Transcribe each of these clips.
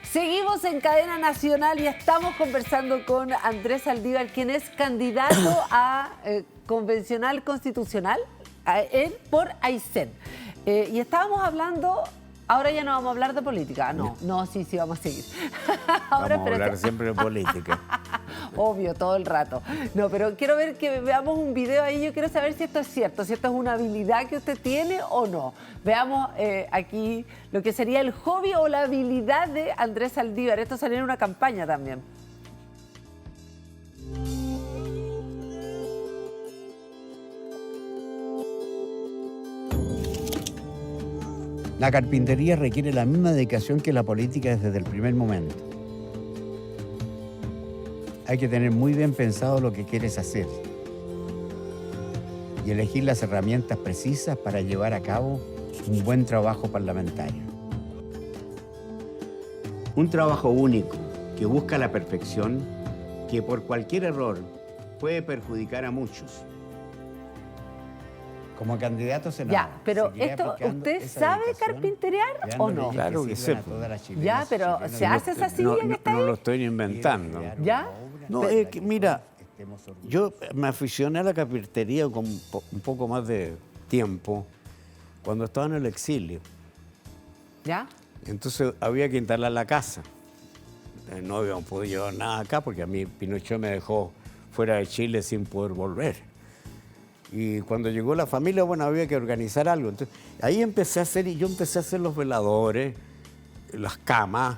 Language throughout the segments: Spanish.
Seguimos en cadena nacional y estamos conversando con Andrés Saldívar, quien es candidato a convencional constitucional por Aysén. Y estábamos hablando, ahora ya no vamos a hablar de política, sí, vamos a seguir. Ahora, vamos a hablar siempre de política. Obvio, todo el rato. No, pero quiero ver que veamos un video ahí. Yo quiero saber si esto es cierto, si esto es una habilidad que usted tiene o no. Veamos aquí lo que sería el hobby o la habilidad de Andrés Saldívar. Esto salió en una campaña también. La carpintería requiere la misma dedicación que la política desde el primer momento. Hay que tener muy bien pensado lo que quieres hacer y elegir las herramientas precisas para llevar a cabo un buen trabajo parlamentario. Un trabajo único que busca la perfección, que por cualquier error puede perjudicar a muchos. Como candidato senador. Ya, pero esto, ¿usted sabe carpinterear o no? Claro que sé. Ya, pero ¿se hace esa silla que está ahí? No lo estoy inventando. ¿Ya? No, es que, mira, yo me aficioné a la carpintería con un poco más de tiempo cuando estaba en el exilio. ¿Ya? Entonces había que instalar la casa. No habíamos podido llevar nada acá porque a mí Pinochet me dejó fuera de Chile sin poder volver. Y cuando llegó la familia, bueno, había que organizar algo. Entonces, ahí empecé a hacer, y yo empecé a hacer los veladores, las camas,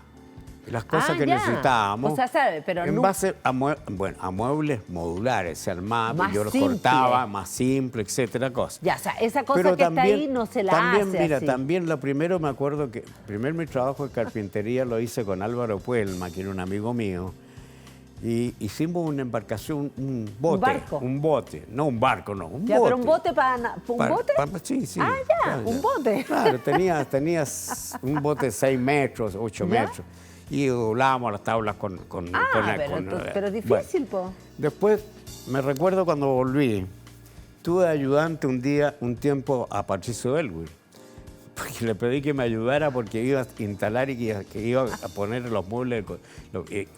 las cosas que necesitábamos. O sea, ¿sabe? Pero en base a, a muebles modulares, se armaba, yo los cortaba, más simple, etcétera, cosas. Ya, o sea, esa cosa pero que también, está ahí no se la hace mira, así. También lo primero me acuerdo que, mi trabajo de carpintería lo hice con Álvaro Puelma, que era un amigo mío, y hicimos una embarcación, un bote. ¿Un barco? Un bote, no un barco, no, un ya, bote. ¿Pero un bote para un bote? Sí, sí. Ah, ya, un bote. Claro, tenías un bote de 6 metros, 8 metros. Y doblábamos las tablas con pero difícil, bueno. Después, me recuerdo cuando volví, tuve ayudante un tiempo a Patricio Elwin, porque le pedí que me ayudara porque iba a instalar y que iba a poner los muebles,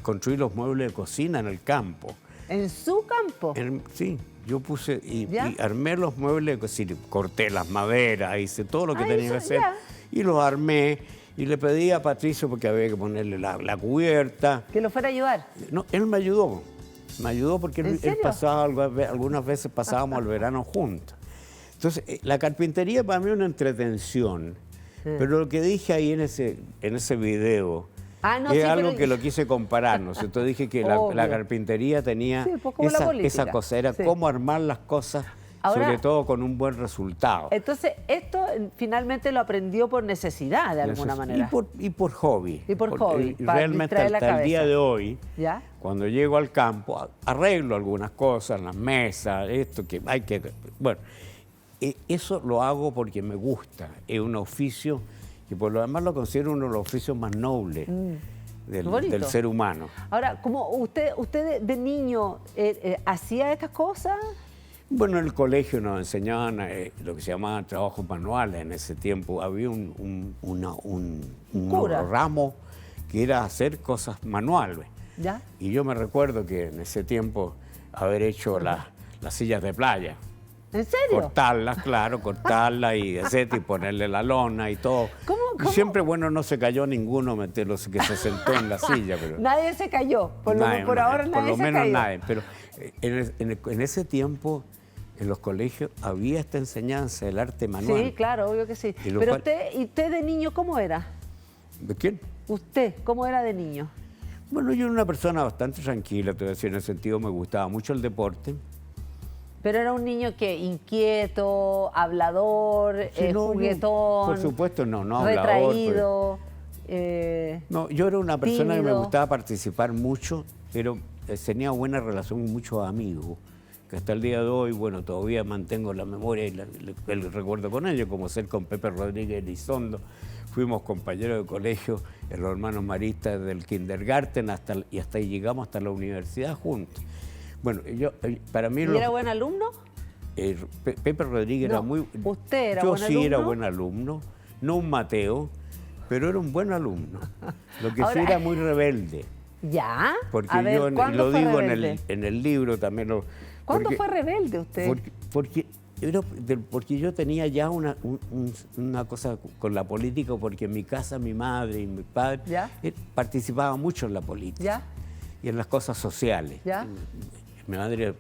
construir los muebles de cocina en el campo. ¿En su campo? Sí, yo puse y armé los muebles de cocina, corté las maderas, hice todo lo que tenía que hacer y los armé. Y le pedí a Patricio porque había que ponerle la cubierta. ¿Que lo fuera a ayudar? No, él me ayudó. Me ayudó porque él pasaba, algunas veces pasábamos el verano juntos. Entonces, la carpintería para mí es una entretención. Pero lo que dije ahí en ese video es algo que lo quise compararnos. Entonces dije que la carpintería tenía esa cosa, era cómo armar las cosas. Ahora, sobre todo con un buen resultado. Entonces, esto finalmente lo aprendió por necesidad, de alguna manera. Y por hobby. Y por hobby. Realmente hasta el día de hoy, cuando llego al campo, arreglo algunas cosas, las mesas, esto que hay que... Bueno, eso lo hago porque me gusta. Es un oficio y por lo demás lo considero uno de los oficios más nobles del ser humano. Ahora, como usted de niño hacía estas cosas... Bueno, en el colegio nos enseñaban lo que se llamaban trabajos manuales en ese tiempo. Había un ramo que era hacer cosas manuales. ¿Ya? Y yo me recuerdo que en ese tiempo haber hecho las sillas de playa. ¿En serio? Cortarlas, claro, cortarlas y ponerle la lona y todo. ¿Cómo? Y siempre, bueno, no se cayó ninguno los que se sentó en la silla. Pero nadie se cayó, por ahora nadie se cayó. Por lo menos nadie, pero en ese tiempo en los colegios había esta enseñanza del arte manual. Sí, claro, obvio que sí. Pero usted de niño, ¿cómo era? ¿De quién? ¿Usted cómo era de niño? Bueno, yo era una persona bastante tranquila, te voy a decir, en el sentido me gustaba mucho el deporte. Pero era un niño que inquieto, hablador, juguetón. Por supuesto, no hablador. Retraído. No, yo era una persona tímido. que me gustaba participar mucho, pero tenía buena relación con muchos amigos, que hasta el día de hoy, bueno, todavía mantengo la memoria y el recuerdo con ellos, como ser con Pepe Rodríguez Elizondo. Fuimos compañeros de colegio, los hermanos maristas del kindergarten, y hasta ahí llegamos hasta la universidad juntos. Bueno, para mí... ¿Y era buen alumno? Pepe Rodríguez era muy... ¿Usted era buen alumno? Yo sí era buen alumno, no un Mateo, pero era un buen alumno. Lo que Ahora- sí era muy rebelde. ¿Ya? Porque A ver, yo ¿cuándo lo fue digo rebelde? en el libro también. ¿Cuándo porque- fue rebelde usted? porque yo tenía ya una cosa con la política, porque en mi casa mi madre y mi padre ¿Ya? participaban mucho en la política ¿Ya? y en las cosas sociales. ¿Ya? Mi madre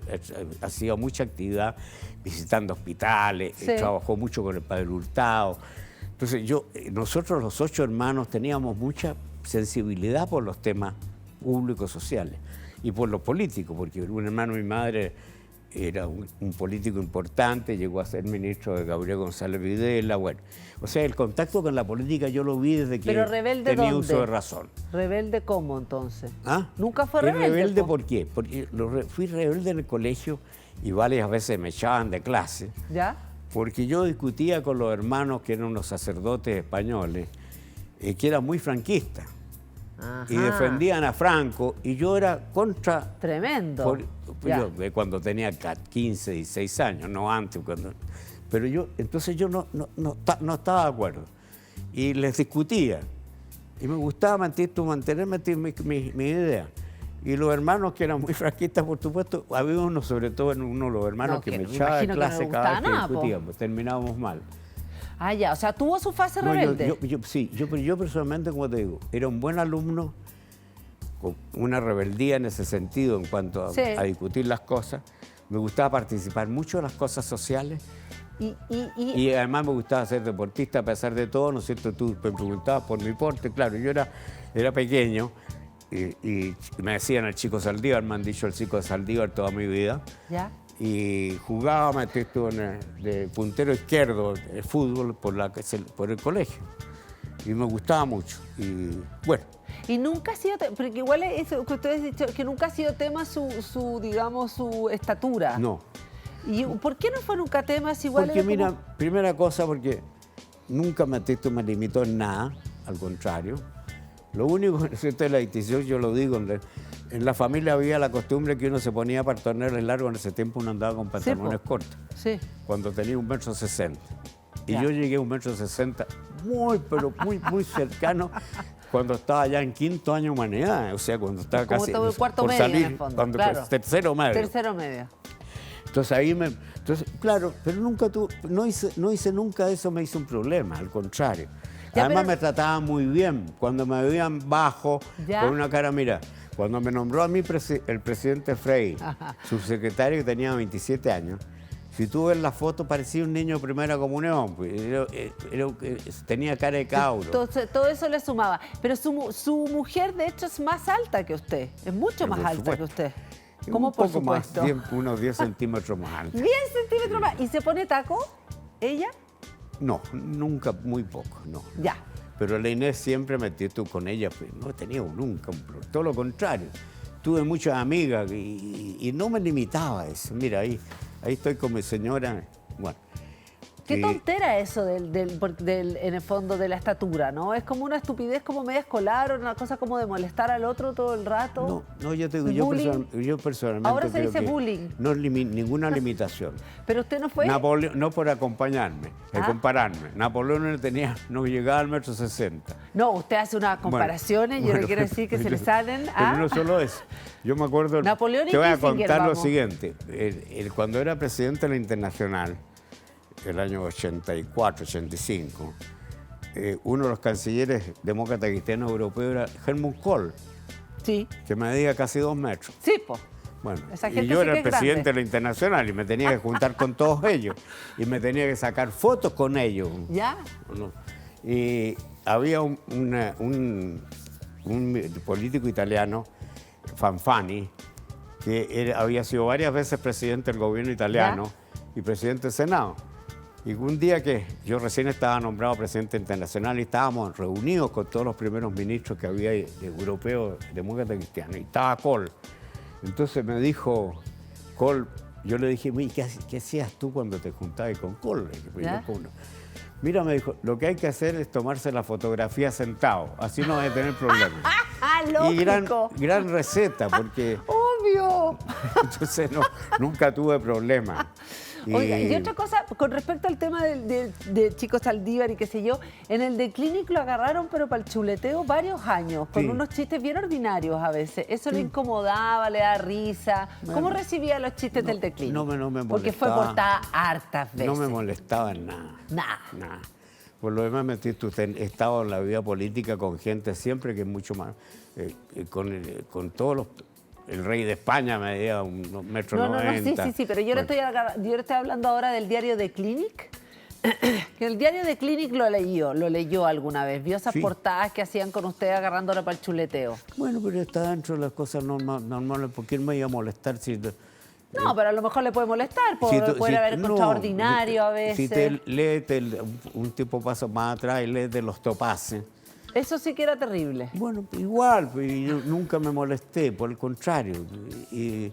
hacía mucha actividad visitando hospitales, Sí. trabajó mucho con el padre Hurtado. Entonces nosotros los 8 hermanos teníamos mucha sensibilidad por los temas públicos sociales y por los políticos, porque un hermano de mi madre era un político importante, llegó a ser ministro de Gabriel González Videla, bueno. O sea, el contacto con la política yo lo vi desde que ¿Pero rebelde tenía dónde? uso de razón. ¿Rebelde cómo entonces? ¿Ah? ¿Nunca fue ¿Y rebelde? rebelde po? por qué? Porque fui rebelde en el colegio y varias veces me echaban de clase, ¿Ya? porque yo discutía con los hermanos que eran unos sacerdotes españoles, que eran muy franquistas y Ajá. defendían a Franco, y yo era contra... Tremendo. Ya. Yo, cuando tenía 15, 16 años, no antes. Pero entonces yo no estaba de acuerdo. Y les discutía. Y me gustaba mantenerme mi idea. Y los hermanos que eran muy franquistas, por supuesto, había uno, sobre todo uno de los hermanos, No, que que me me echaba de imagino que no le clase cada vez que gustaba nada, po. discutíamos. Terminábamos mal. Ah, ya, o sea, tuvo su fase No, rebelde. yo personalmente, como te digo, era un buen alumno, con una rebeldía en ese sentido en cuanto Sí. a discutir las cosas. Me gustaba participar mucho en las cosas sociales y además me gustaba ser deportista a pesar de todo, ¿no es cierto? Tú me preguntabas por mi porte, claro, yo era pequeño y me decían el chico Saldívar, me han dicho el chico Saldívar toda mi vida. ¿Ya? Y jugaba de puntero izquierdo de fútbol por el colegio. Y me gustaba mucho. Y bueno, Y nunca ha sido, porque igual eso que ustedes han dicho, que nunca ha sido tema digamos, su estatura. no. ¿Y por qué no fue nunca tema? Si igual Porque era mira, como- primera cosa, porque nunca me limitó en nada, al contrario. Lo único que necesito es la distinción, yo lo digo, en la familia había la costumbre que uno se ponía pantalones largos, en ese tiempo uno andaba con pantalones cortos, Sí. cuando tenía 1,60 m. Y Ya. yo llegué a 1,60 m pero muy cercano, cuando estaba ya en 5º año de humanidad, o sea, cuando estaba Como casi todo el cuarto por medio, salir, en el fondo, cuando claro. tercero medio. Tercero medio. Entonces ahí entonces, claro, pero no hice nunca eso, me hizo un problema, al contrario. Ya, Además pero- me trataban muy bien, cuando me veían bajo, Ya. con una cara, mira, cuando me nombró a mí el presidente Frei, Ajá. subsecretario que tenía 27 años, si tú ves la foto parecía un niño de primera comunión, pues, tenía cara de cabro. Entonces, todo eso le sumaba. Pero su mujer, de hecho, es más alta que usted. Es mucho Pero más por alta supuesto. que usted. Un ¿Cómo por poco más, supuesto? unos 10 centímetros más alto. 10 centímetros más. ¿Y se pone taco? ¿Ella? No, nunca, muy poco, no. Ya. Pero la Inés siempre tú con ella, pues, no he tenido nunca un problema, todo lo contrario. Tuve muchas amigas y no me limitaba a eso. Mira, ahí estoy con mi señora, bueno. Qué que- tontera eso en el fondo de la estatura, ¿no? Es como una estupidez como media escolar o una cosa como de molestar al otro todo el rato. No, yo te digo, ¿El bullying? yo personalmente Ahora se creo dice que bullying. no es ninguna limitación. Pero usted no fue... No por acompañarme, Ah. compararme. Napoleón no llegaba al 1,60 m. No, usted hace unas comparaciones y yo le quiero decir que se le salen a... Pero no solo eso. Yo me acuerdo... Napoleón y te voy a Kissinger, contar lo vamos. siguiente. Cuando era presidente de la Internacional, el año 84, 85, uno de los cancilleres demócratas cristianos europeos era Helmut Kohl, Sí, que medía casi 2 metros. sí, po. Bueno, Esa y gente yo sí era que el es presidente grande. de la Internacional y me tenía que juntar con todos ellos y me tenía que sacar fotos con ellos. ¿Ya? ¿No? Y había un político italiano, Fanfani, que había sido varias veces presidente del gobierno italiano y presidente del Senado. Y un día que yo recién estaba nombrado presidente internacional y estábamos reunidos con todos los primeros ministros que había europeos, demócratas cristianos, y estaba Kohl. Entonces me dijo Kohl, yo le dije, ¿qué hacías tú cuando te juntabas con Kohl? ¿Ya? Mira, me dijo, lo que hay que hacer es tomarse la fotografía sentado, así no vas a tener problemas. ¡Ah, Y lógico! gran receta, porque ¡Obvio! entonces nunca tuve problemas. Oiga, y otra cosa, con respecto al tema de Chico Saldívar y qué sé yo, en el de Clinic lo agarraron, pero para el chuleteo varios años, con unos chistes bien ordinarios a veces. Eso le incomodaba, le da risa. ¿Cómo recibía los chistes del de Clinic? No me molestaba. Porque fue portada hartas veces. No me molestaba en nada. Nada. Por lo demás, he estado en la vida política con gente siempre que es mucho más... con todos los... El rey de España medía unos metros 90. Sí, pero yo le estoy hablando ahora del diario de Clinic. Que el diario de Clinic lo leyó alguna vez. Vio esas portadas que hacían con usted agarrándola para el chuleteo. Bueno, pero está dentro de las cosas normales. ¿Por qué me iba a molestar si... No, pero a lo mejor le puede molestar, puede haber encontrado ordinario a veces. Si te lees, un tipo pasa más atrás y lees de los topaces. Eso sí que era terrible. Bueno, igual, yo nunca me molesté, por el contrario. Y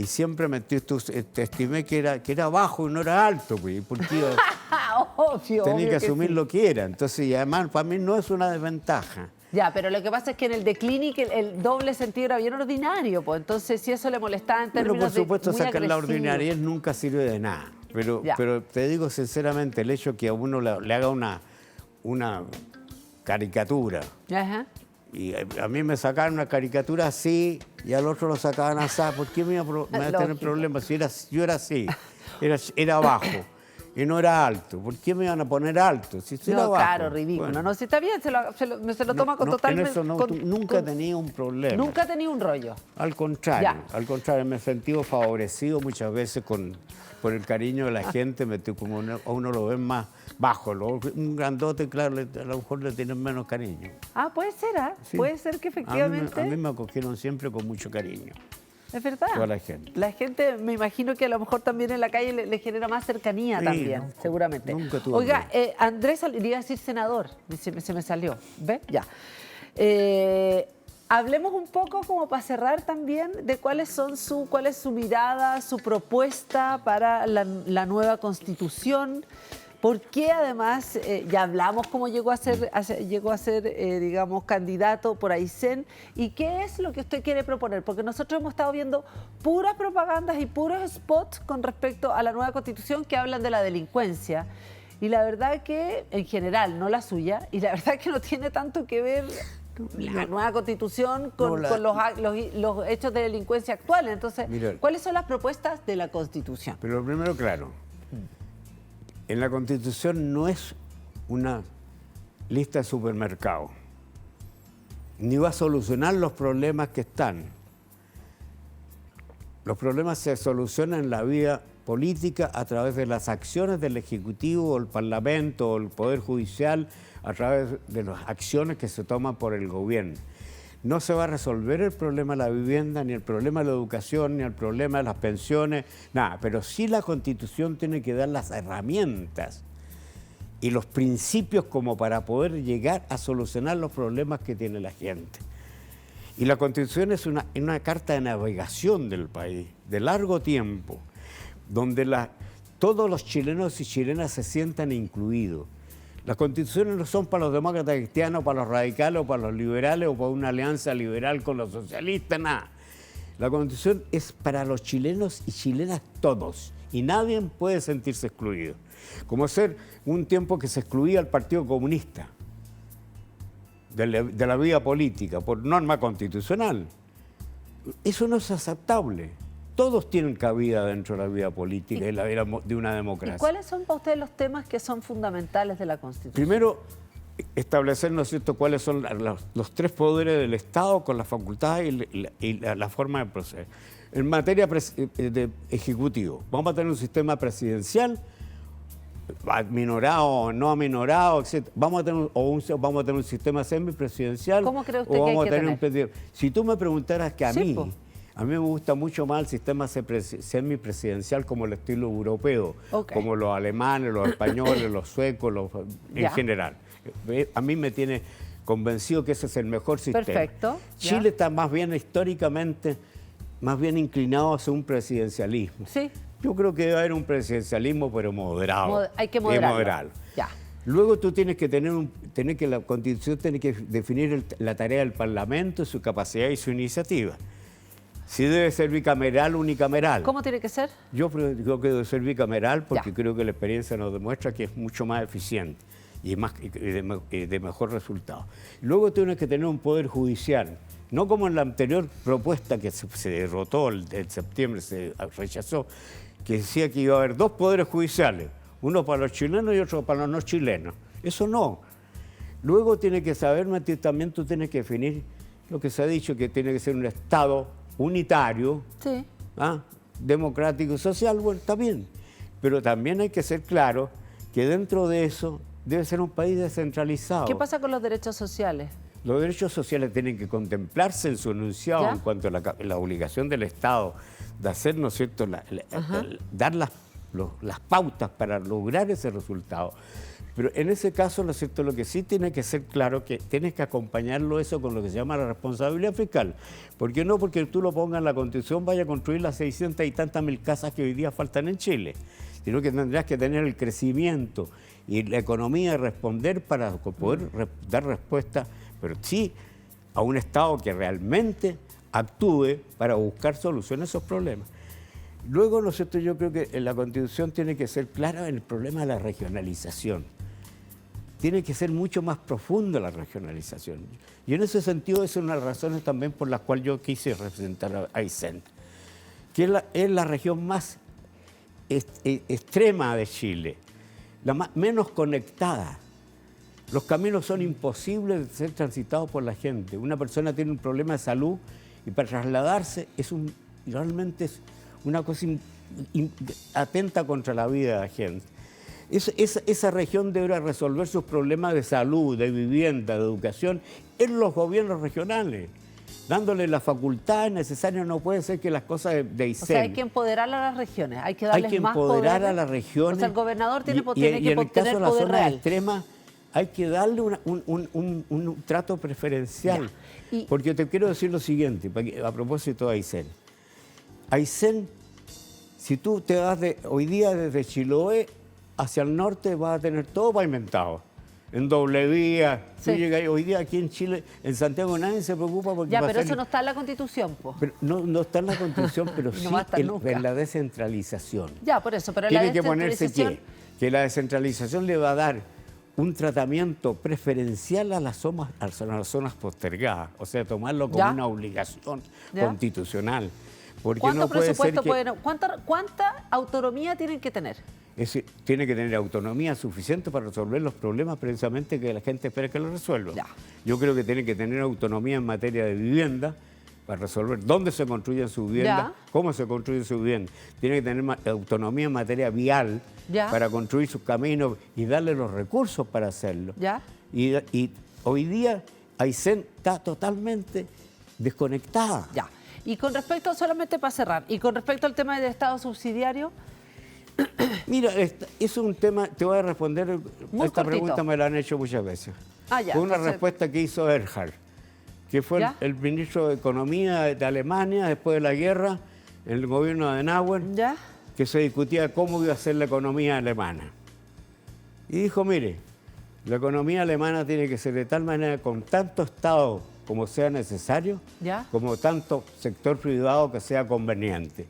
siempre te estimé que era bajo y no era alto, pues, porque yo tenía que asumir lo que era. Entonces, y además, para mí no es una desventaja. Ya, pero lo que pasa es que en el de Clinic el doble sentido era bien ordinario, pues entonces si eso le molestaba en términos por supuesto, de muy sacar la agresivo. ordinariedad nunca sirve de nada. Pero te digo sinceramente, el hecho que a uno le haga una caricatura. Ajá. Y a mí me sacaron una caricatura así y al otro lo sacaban así. ¿Por qué me iba a tener problemas? Si yo era así, era bajo y no era alto. ¿Por qué me iban a poner alto? Si era bajo. Claro, ridículo. Bueno. No, si está bien, se lo toma con total... En eso nunca he tenido un problema. Nunca he tenido un rollo. Al contrario, me he sentido favorecido muchas veces por el cariño de la gente, como a uno lo ven más bajo. Un grandote, claro, a lo mejor le tienen menos cariño. Puede ser, Sí. Puede ser que efectivamente... A mí me acogieron siempre con mucho cariño. Es verdad. Toda la gente. La gente, me imagino que a lo mejor también en la calle le genera más cercanía también, seguramente. Nunca tuve Oiga, Andrés, le iba a decir senador, se me salió, ¿ve? Ya. Hablemos un poco, como para cerrar también, de cuál es su mirada, su propuesta para la nueva Constitución. ¿Por qué además, ya hablamos cómo llegó a ser, digamos, candidato por Aysén? ¿Y qué es lo que usted quiere proponer? Porque nosotros hemos estado viendo puras propagandas y puros spots con respecto a la nueva Constitución que hablan de la delincuencia. Y la verdad que, en general, no la suya, y la verdad que no tiene tanto que ver la nueva Constitución con los hechos de delincuencia actuales. Entonces, ¿cuáles son las propuestas de la Constitución? Pero lo primero, claro, en la Constitución no es una lista de supermercado, ni va a solucionar los problemas que están. Los problemas se solucionan en la vida política a través de las acciones del Ejecutivo, o el Parlamento, o el Poder Judicial, a través de las acciones que se toman por el gobierno. No se va a resolver el problema de la vivienda, ni el problema de la educación, ni el problema de las pensiones, nada. Pero sí la Constitución tiene que dar las herramientas y los principios como para poder llegar a solucionar los problemas que tiene la gente. Y la Constitución es una carta de navegación del país, de largo tiempo, donde todos los chilenos y chilenas se sientan incluidos. Las constituciones no son para los demócratas cristianos, para los radicales o para los liberales o para una alianza liberal con los socialistas, nada. La Constitución es para los chilenos y chilenas todos y nadie puede sentirse excluido. Como ser un tiempo que se excluía al Partido Comunista de la vida política por norma constitucional. Eso no es aceptable. Todos tienen cabida dentro de la vida política y la vida de una democracia. ¿Y cuáles son para ustedes los temas que son fundamentales de la Constitución? Primero, establecer, ¿no es cierto?, cuáles son los tres poderes del Estado con las facultades y la forma de proceder. En materia de ejecutivo, vamos a tener un sistema presidencial, aminorado, no aminorado, etc. Vamos a tener un sistema semipresidencial. ¿Cómo cree usted o vamos que hay a tener Si tú me preguntaras que a mí me gusta mucho más el sistema semipresidencial como el estilo europeo, como los alemanes, los españoles, los suecos, en general. A mí me tiene convencido que ese es el mejor sistema. Perfecto. Chile está más bien históricamente, más bien inclinado hacia un presidencialismo. Sí. Yo creo que debe haber un presidencialismo, pero moderado. Hay que moderarlo. Ya. Luego tú tienes que la Constitución tiene que definir la tarea del Parlamento, su capacidad y su iniciativa. Si debe ser bicameral, unicameral. ¿Cómo tiene que ser? Yo creo que debe ser bicameral porque Ya. creo que la experiencia nos demuestra que es mucho más eficiente y de mejor resultado. Luego tienes que tener un poder judicial, no como en la anterior propuesta que se derrotó en septiembre, se rechazó, que decía que iba a haber 2 poderes judiciales, uno para los chilenos y otro para los no chilenos. Eso no. Luego tiene que saber, Matías, también tú tienes que definir lo que se ha dicho, que tiene que ser un Estado unitario, Sí. democrático y social, bueno, está bien. Pero también hay que ser claro que dentro de eso debe ser un país descentralizado. ¿Qué pasa con los derechos sociales? Los derechos sociales tienen que contemplarse en su enunciado ¿Ya? en cuanto a la obligación del Estado de hacer, ¿no es cierto?, dar las pautas para lograr ese resultado. Pero en ese caso, ¿no es cierto?, lo que sí tiene que ser claro que tienes que acompañarlo eso con lo que se llama la responsabilidad fiscal. ¿Por qué no? Porque tú lo pongas en la Constitución, vaya a construir las 600 y tantas mil casas que hoy día faltan en Chile, sino que tendrás que tener el crecimiento y la economía de responder para poder dar respuesta, pero sí a un Estado que realmente actúe para buscar soluciones a esos problemas. Luego, ¿no es cierto?, yo creo que la Constitución tiene que ser clara en el problema de la regionalización. Tiene que ser mucho más profunda la regionalización. Y en ese sentido, esa es una de las razones también por las cuales yo quise representar a Aysén, que es la región más extrema de Chile, la menos conectada. Los caminos son imposibles de ser transitados por la gente. Una persona tiene un problema de salud y para trasladarse realmente es una cosa atenta contra la vida de la gente. Esa región deberá resolver sus problemas de salud, de vivienda, de educación en los gobiernos regionales, dándole las facultades necesarias. No puede ser que las cosas de Aysén... O sea, hay que empoderar a las regiones, hay que darles más poder. Hay que empoderar a las regiones. O sea, el gobernador tiene que en el caso tener de la poder zona real. extrema, hay que darle un trato preferencial. Y... Porque te quiero decir lo siguiente, a propósito de Aysén. Aysén, si tú te vas hoy día desde Chiloé hacia el norte, vas a tener todo pavimentado, en doble vía. Sí. Tú llegas hoy día aquí en Chile, en Santiago nadie se preocupa porque... Ya, pero eso no está en la Constitución, po. Pero no está en la Constitución, pero No sí va a estar nunca. en la descentralización. Ya, por eso, pero Tiene la que ponerse descentralización... que la descentralización le va a dar un tratamiento preferencial a las zonas postergadas, o sea, tomarlo como una obligación constitucional. Porque ¿Cuánto no puede presupuesto ser que, pueden... ¿Cuánta autonomía tienen que tener? tiene que tener autonomía suficiente para resolver los problemas precisamente que la gente espera que los resuelvan. Ya. Yo creo que tiene que tener autonomía en materia de vivienda para resolver dónde se construye su vivienda, cómo se construye su vivienda. Tiene que tener autonomía en materia vial para construir sus caminos y darle los recursos para hacerlo. Y hoy día Aysén está totalmente desconectada. Ya. Y con respecto, solamente para cerrar, y con respecto al tema del Estado subsidiario... Mira, es un tema, te voy a responder, muy esta cortito. Pregunta me la han hecho muchas veces. Ya, fue una entonces... respuesta que hizo Erhard, que fue el ministro de Economía de Alemania después de la guerra, en el gobierno de Adenauer, que se discutía cómo iba a ser la economía alemana. Y dijo, mire, la economía alemana tiene que ser de tal manera, con tanto Estado como sea necesario, como tanto sector privado que sea conveniente.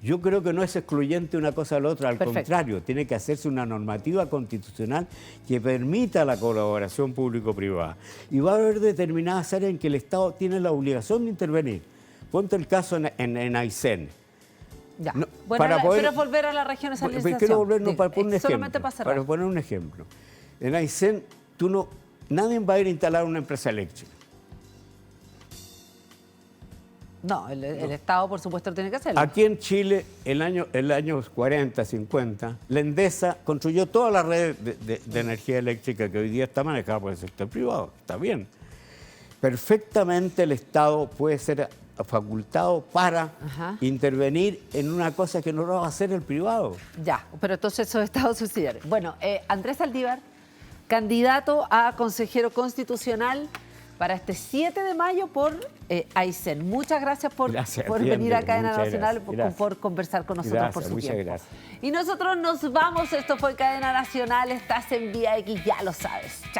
Yo creo que no es excluyente una cosa a la otra, al contrario, tiene que hacerse una normativa constitucional que permita la colaboración público-privada. Y va a haber determinadas áreas en que el Estado tiene la obligación de intervenir. Ponte el caso en Aysén. Ya. No, bueno, pero volver a la regionalización. Quiero volver para poner un ejemplo. Solamente para cerrar. Para poner un ejemplo. En Aysén, nadie va a ir a instalar una empresa eléctrica. No, el Estado, por supuesto, tiene que hacerlo. Aquí en Chile, en el año 40, 50, la Endesa construyó toda la red de energía eléctrica que hoy día está manejada por el sector privado. Está bien. Perfectamente el Estado puede ser facultado para intervenir en una cosa que no lo va a hacer el privado. Ya, pero entonces eso es Estado subsidiario. Bueno, Andrés Saldívar, candidato a consejero constitucional para este 7 de mayo por Aysén. Muchas gracias por venir a Cadena Nacional, por conversar con nosotros por su tiempo. Gracias. Y nosotros nos vamos. Esto fue Cadena Nacional. Estás en Vía X, ya lo sabes. Chao.